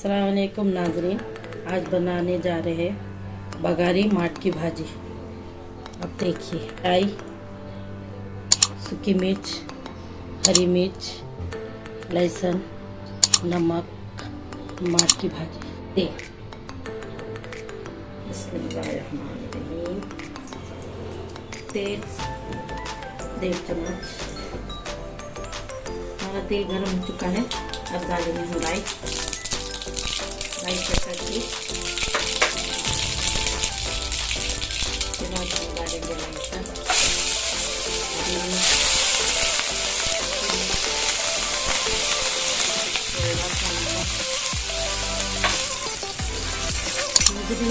अस्सलाम वालेकुम नाज़रीन, आज बनाने जा रहे हैं बघारी माट की भाजी। अब देखिए, आई सूखी मिर्च, हरी मिर्च, लहसुन, नमक, माट की भाजी। देख, बिस्मिल्लाहिर्रहमानिर्रहीम। तेल 1.5 चम्मच। हमारा तेल गर्म हो चुका है। अब डालेंगे हम राई करके, उसके बाद हम डालेंगे लहसुन,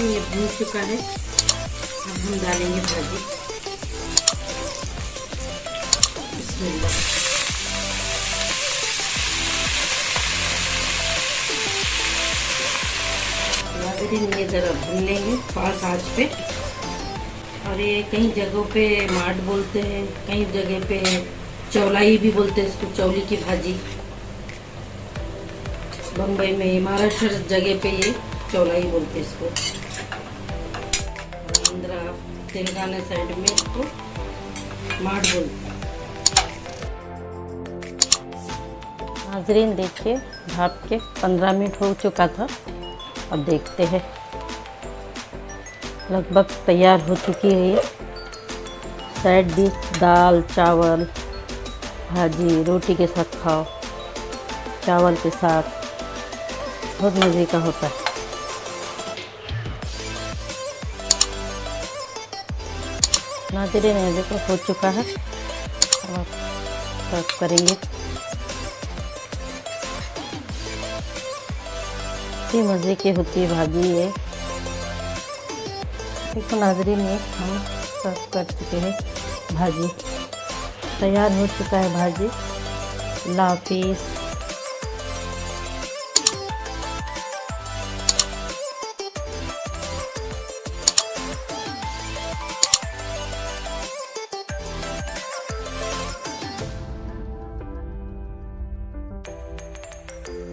ये भून चुका है। अब हम डालेंगे भाजी। बिस्मिल्लाह। ये ज़रा भून लेंगे फास्ट आंच पे। और ये कई जगहों पे माट बोलते हैं, कई जगह पे चौलाई भी बोलते हैं इसको, चौली की भाजी। बम्बई में, महाराष्ट्र जगह पे ये चौलाई बोलते हैं इसको। आंध्रा, तेलंगाना साइड में इसको माट बोलते हैं। नाज़रीन देखिए, भाप के 15 मिनट हो चुका था। अब देखते हैं, लगभग तैयार हो चुकी है ये। साइड डिश दाल, चावल, भाजी, रोटी के साथ खाओ, चावल के साथ, बहुत मज़े का होता है। नाज़रीन ये देखो हो चुका है। अब आप सर्व करेंगे। इतनी मज़े की होती है भाजी ये। देखो नाज़रीन, ये हम सर्व कर चुके हैं। भाजी तैयार हो चुका है। भाजी, अल्लाह हाफिज़।